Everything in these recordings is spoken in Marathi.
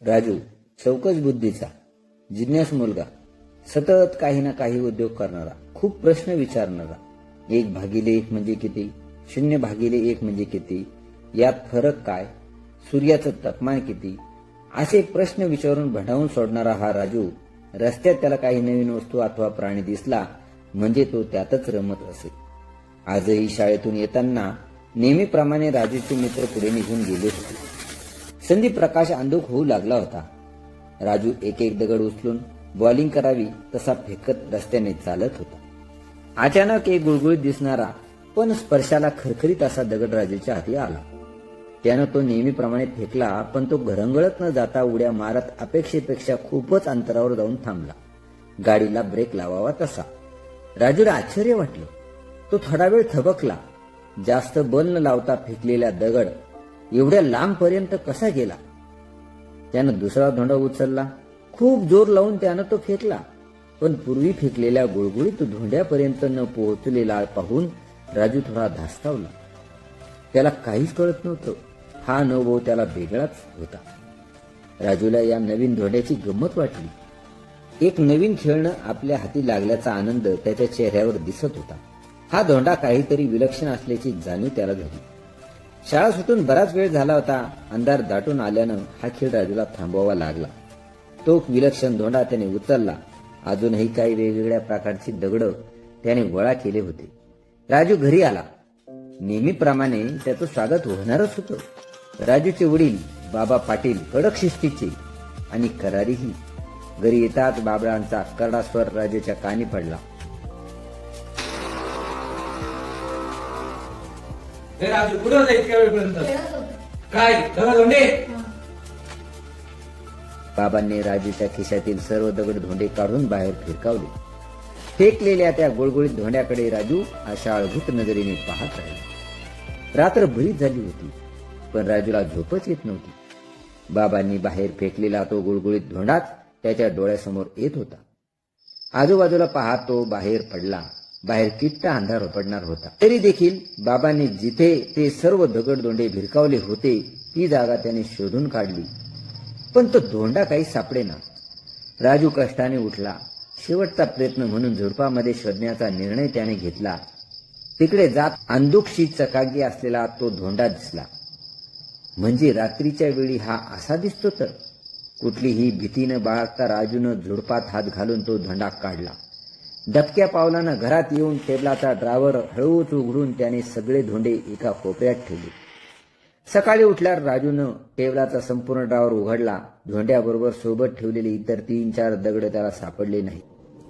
राजू चौकस बुद्धीचा, जिज्ञास मुलगा, सतत काही ना काही उद्योग करणारा, खूप प्रश्न विचारणारा. 1/1 म्हणजे किती, 0/1 म्हणजे किती, यात फरक काय, सूर्याचं तापमान किती, असे प्रश्न विचारून भंडावून सोडणारा हा राजू रस्त्यात त्याला काही नवीन वस्तू अथवा प्राणी दिसला म्हणजे तो त्यातच रमत असे. आजही शाळेतून येताना नेहमीप्रमाणे राजूचे मित्र पुढे निघून गेले होते. संदीप प्रकाश अंधुक होऊ लागला होता. राजू एक एक दगड उचलून बॉलिंग करावी तसा फेकत रस्त्याने चालत होता. अचानक एक गुळगुळीत दिसणारा पण स्पर्शाला खरखरीत असा दगड राजूच्या हाती आला. त्यानं तो नेहमीप्रमाणे फेकला, पण तो घरंगळत न जाता उड्या मारत अपेक्षेपेक्षा खूपच अंतरावर जाऊन थांबला. गाडीला ब्रेक लावावा तसा. राजूला आश्चर्य वाटलं. तो थोडा वेळ थबकला. जास्त बल न लावता फेकलेला दगड एवढ्या लांबपर्यंत कसा गेला? त्यानं दुसरा धोंडा उचलला. खूप जोर लावून त्यानं तो फेकला, पण पूर्वी फेकलेल्या गुळगुळीत धोंड्यापर्यंत न पोहोचलेला पाहून राजू थोडा धास्तावला. त्याला काहीच कळत नव्हतं. हा अनुभव त्याला वेगळाच होता. राजूला या नवीन धोंड्याची गंमत वाटली. एक नवीन खेळणं आपल्या हाती लागल्याचा आनंद त्याच्या चेहऱ्यावर दिसत होता. हा धोंडा काहीतरी विलक्षण असल्याची जाणीव त्याला झाली. शाळा सुटून बराच वेळ झाला होता. अंधार दाटून आल्यानं हा खेळ राजूला थांबवावा लागला. तो विलक्षण धोंडा त्याने उचलला. अजूनही काही वेगवेगळ्या प्रकारची दगड त्याने गोळा केले होते. राजू घरी आला. नेहमीप्रमाणे त्याचं स्वागत होणारच होतं. राजूचे वडील बाबा पाटील कडक शिस्तीचे आणि करारीही. घरी येताच बाबळांचा करडा स्वर राजूच्या कानी पडला. राजू कुठे होता इतक्या वेळपर्यंत? काय धोंडे? बाबांनी राजूच्या खिशातील सर्व दगड धोंडे काढून बाहेर फिरकावले. फेकलेल्या त्या गुळगुळीत धोंड्याकडे राजू आशाळभूत नजरेने पाहत राहिला. रात्र बरीच झाली होती, पण राजूला झोपच येत नव्हती. बाबांनी बाहेर फेकलेला तो गुळगुळीत धोंडाच त्याच्या डोळ्यासमोर येत होता. आजूबाजूला पाहत तो बाहेर पडला. बाहेर किट्टा अंधार पडणार होता. तरी देखील बाबांनी जिथे ते सर्व दगडधोंडे भिरकावले होते ती जागा त्याने शोधून काढली, पण तो धोंडा काही सापडेना. राजू कष्टाने उठला. शेवटचा प्रयत्न म्हणून झुडपामध्ये शोधण्याचा निर्णय त्याने घेतला. तिकडे जात अंधुकशी चकाकी असलेला तो धोंडा दिसला. म्हणजे रात्रीच्या वेळी हा असा दिसतो तर? कुठलीही भीती न बाळगता राजूनं झुडपात हात घालून तो धोंडा काढला. दबक्या पावलानं घरात येऊन टेबलाचा ड्रावर हळूच उघडून त्याने सगळे धोंडे एका कोपऱ्यात ठेवले. सकाळी उठल्यावर राजूनं टेबलाचा संपूर्ण ड्रावर उघडला. धोंड्याबरोबर सोबत ठेवलेले इतर 3-4 दगड त्याला सापडले नाही.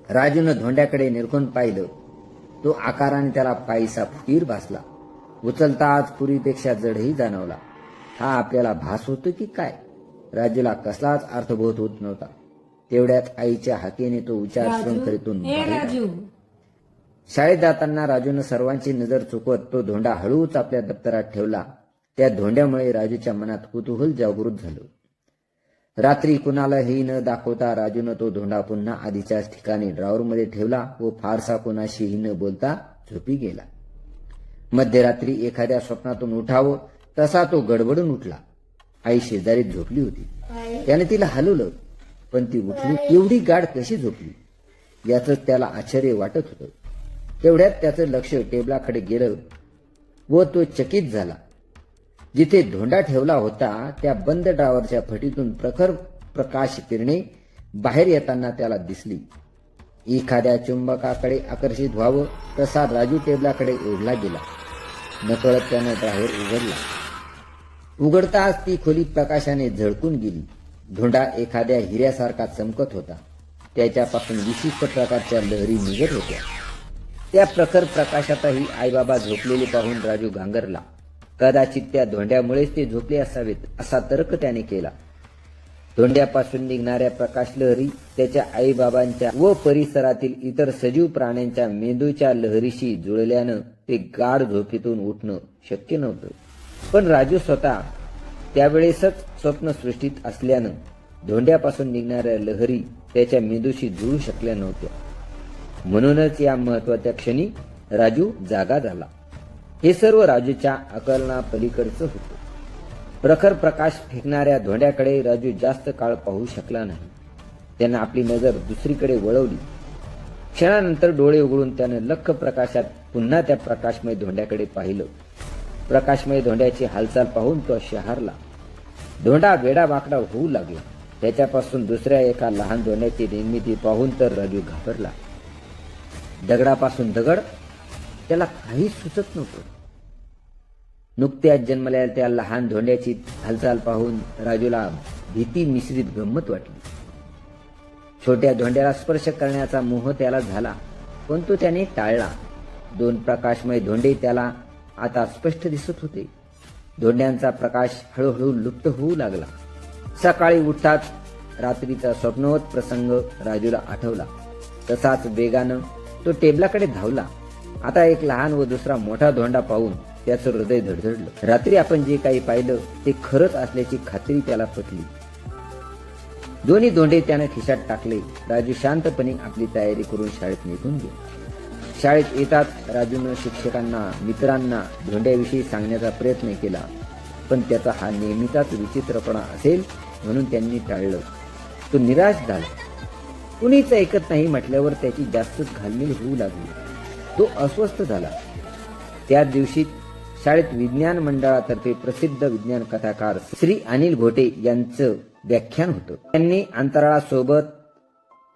राजूनं धोंड्याकडे निरखून पाहिलं. तो आकाराने त्याला पायीसा फुटीर भासला. उचलताच पूर्वीपेक्षा जडही जाणवला. हा आपल्याला भास होतो की काय? राजूला कसलाच अर्थबोध होत नव्हता. तेवढ्यात आईच्या हाकेने तो विचारश्रमकरीतून शाळेत जाताना राजूनं सर्वांची नजर चुकवत तो धोंडा हळूच आपल्या दप्तरात ठेवला. त्या धोंड्यामुळे राजूच्या मनात कुतूहल जागृत झालं. रात्री कुणालाही न दाखवता राजूनं तो धोंडा पुन्हा आधीच्याच ठिकाणी ड्रॉवरमध्ये ठेवला व फारसा कोणाशीही न बोलता झोपी गेला. मध्यरात्री एखाद्या स्वप्नातून उठावं तसा तो गडबडून उठला. आई शेजारीत झोपली होती. त्याने तिला हलवलं, पण ती उठली. एवढी गाढ कशी झोपली याचं त्याला आश्चर्य वाटत होतं. तेवढ्यात त्याचं लक्ष टेबलाकडे गेलं व तो चकित झाला. जिथे धोंडा ठेवला होता त्या बंद ड्रॉवरच्या फटीतून प्रखर प्रकाश किरणे बाहेर येताना त्याला दिसली. एखाद्या चुंबकाकडे आकर्षित व्हावं तसा राजू टेबलाकडे ओढला गेला. नकळत त्यानं ड्रॉवर उघडला. उघडताच ती खोली प्रकाशाने झळकून गेली. धोंडा एखाद्या हिऱ्यासारखा चमकत होता. त्याच्यापासून विशिष्ट प्रकारच्या लहरी निघत होत्या. त्या प्रखर प्रकाशातही आईबाबा झोपलेले पाहून राजू गांगरला. कदाचित त्या धोंड्यामुळेच ते झोपले असावेत असा तर्क त्याने केला. धोंड्यापासून निघणाऱ्या प्रकाशलहरी त्याच्या आईबाबांच्या व परिसरातील इतर सजीव प्राण्यांच्या मेंदूच्या लहरीशी जुळल्यानं ते गाढ झोपेतून उठणं शक्य नव्हतं. पण राजू स्वतः त्यावेळेसच स्वप्नसृष्टीत असल्यानं धोंड्यापासून निघणाऱ्या लहरी त्याच्या मेंदूशी जुळू शकल्या नव्हत्या. म्हणूनच या महत्वाच्या क्षणी राजू जागा झाला. हे सर्व राजूच्या आकलना पलीकडचं होतं. प्रखर प्रकाश फेकणाऱ्या धोंड्याकडे राजू जास्त काळ पाहू शकला नाही. त्यानं आपली नजर दुसरीकडे वळवली. क्षणानंतर डोळे उघडून त्यानं लख्ख प्रकाशात पुन्हा त्या प्रकाशमय धोंड्याकडे पाहिलं. प्रकाशमय धोंड्याची हालचाल पाहून तो शहारला. धोंडा वेडावाकडा होऊ लागला. त्याच्यापासून दुसऱ्या एका लहान धोंड्याची निर्मिती पाहून तर राजू घाबरला. दगडापासून दगड, त्याला काहीच सुचत नव्हतं. नुकत्याच जन्मलेल्या त्या लहान धोंड्याची हालचाल पाहून राजूला भीती मिश्रित गंमत वाटली. छोट्या धोंड्याला स्पर्श करण्याचा मोह त्याला झाला, पण तो त्याने टाळला. दोन प्रकाशमय धोंडे त्याला आता स्पष्ट दिसत होते. धोंड्यांचा प्रकाश हळूहळू लुप्त होऊ लागला. सकाळी उठताच रात्रीचा स्वप्नवत प्रसंग राजूला आठवला. तसाच वेगानं तो टेबलाकडे धावला. आता एक लहान व दुसरा मोठा धोंडा पाहून त्याचं हृदय धडधडलं. रात्री आपण जे काही पाहिलं ते खरंच असल्याची खात्री त्याला पटली. दोन्ही धोंडे त्यानं खिशात टाकले. राजू शांतपणे आपली तयारी करून शाळेत निघून गेला. शाळेत येताच राजूनं शिक्षकांना, मित्रांना धोंड्याविषयी सांगण्याचा प्रयत्न केला, पण त्याचा हा नेहमीचाच विचित्रपणा असेल म्हणून त्यांनी टाळलं. तो निराश झाला. कुणीच ऐकत नाही म्हटल्यावर त्याची जास्तच घालमेल होऊ लागली. तो अस्वस्थ झाला. त्याच दिवशी शाळेत विज्ञान मंडळातर्फे प्रसिद्ध विज्ञान कथाकार श्री अनिल घोटे यांचं व्याख्यान होतं. त्यांनी अंतराळासोबत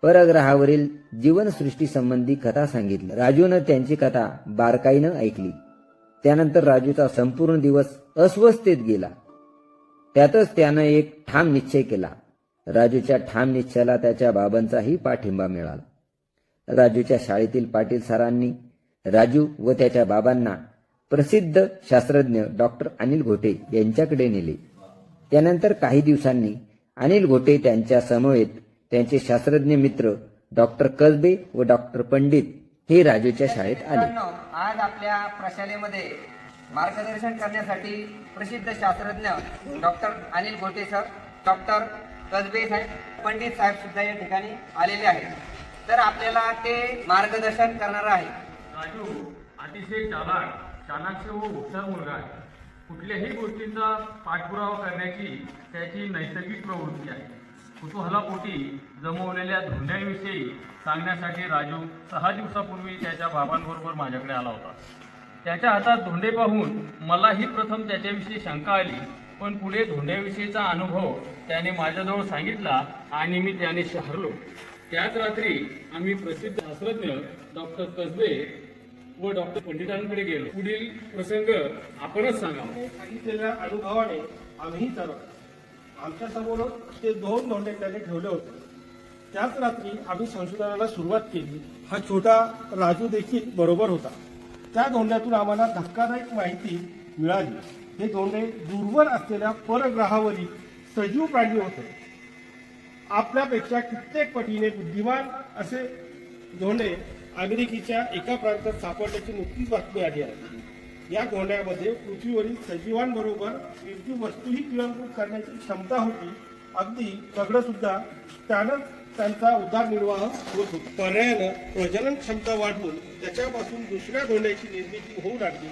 परग्रहावरील जीवनसृष्टी संबंधी कथा सांगितली. राजूनं त्यांची कथा बारकाईनं ऐकली. त्यानंतर राजूचा संपूर्ण दिवस अस्वस्थतेत गेला. त्यातच त्यानं एक ठाम निश्चय केला. राजूच्या ठाम निश्चयाला त्याच्या बाबांचाही पाठिंबा मिळाला. राजूच्या शाळेतील पाटील सरांनी राजू व त्याच्या बाबांना प्रसिद्ध शास्त्रज्ञ डॉक्टर अनिल घोटे यांच्याकडे नेले. त्यानंतर काही दिवसांनी अनिल घोटे त्यांच्या समवेत त्यांचे शास्त्रज्ञ मित्र डॉक्टर कसबे व डॉक्टर पंडित हे राजूच्या शाळेत आले. आज आपल्या प्रशालेमध्ये मार्गदर्शन करण्यासाठी प्रसिद्ध शास्त्रज्ञ डॉक्टर अनिल घोटे सर, डॉक्टर कसबे साहेब, पंडित साहेब सुद्धा या ठिकाणी आलेले आहेत. तर आपल्याला ते मार्गदर्शन करणार आहे. राजू अतिशय चाणाक्ष व हुशार मुलगा आहे. कुठल्याही गोष्टींचा पाठपुरावा करण्याची त्याची नैसर्गिक प्रवृत्ती आहे. कुतूहलापोटी जमवलेल्या धोंड्यांविषयी सांगण्यासाठी राजू 6 दिवसापूर्वी त्याच्या बाबांबरोबर माझ्याकडे आला होता. त्याच्या हातात धोंडे पाहून मलाही प्रथम त्याच्याविषयी शंका आली, पण पुढे धोंड्याविषयीचा अनुभव त्याने माझ्याजवळ सांगितला आणि मी त्याने शहारलो. त्याच रात्री आम्ही प्रसिद्ध शास्त्रज्ञ डॉक्टर कसबे व डॉक्टर पंडितांकडे गेलो. पुढील प्रसंग आपणच सांगावा. सांगितलेल्या अनुभवाने आम्ही ठरवलं. आमच्या समोरच ते 2 धोंडे त्याने ठेवले होते. त्याच रात्री आम्ही संशोधनाला सुरुवात केली. हा छोटा राजू देखील बरोबर होता. त्या धोंड्यातून आम्हाला धक्कादायक माहिती मिळाली. हे धोंडे दूरवर असलेल्या परग्रहावरील सजीव प्राणी होते. आपल्यापेक्षा कित्येक पटीने बुद्धिमान असे धोंडे अमेरिकेच्या एका प्रांतात सापडल्याची नुकतीच बातमी आली आहे. या धोंड्यामध्ये पृथ्वीवरील सजीवांबरोबर निर्जीव वस्तूही गिळंकृत करण्याची क्षमता होती. अगदी दगड सुद्धा त्यानं त्यांचा उदरनिर्वाह होत होता. पर्यायानं प्रजनन क्षमता वाढवून त्याच्यापासून दुसऱ्या धोंड्याची निर्मिती होऊ लागली.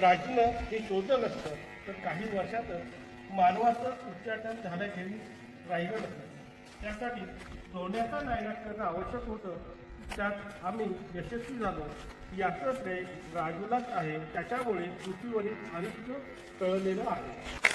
राजूनं हे शोधलं नसतं तर काही वर्षातच मानवाचं उच्चाटन झाल्याखेरीज राहिलं नसतं. त्यासाठी धोंड्याचा नायनाट करणं आवश्यक होतं. त्यात आम्ही यशस्वी झालो. याचं श्रेय राजूलाच आहे. त्याच्यामुळे पृथ्वीवरील आयुष्य कळलेलं आहे.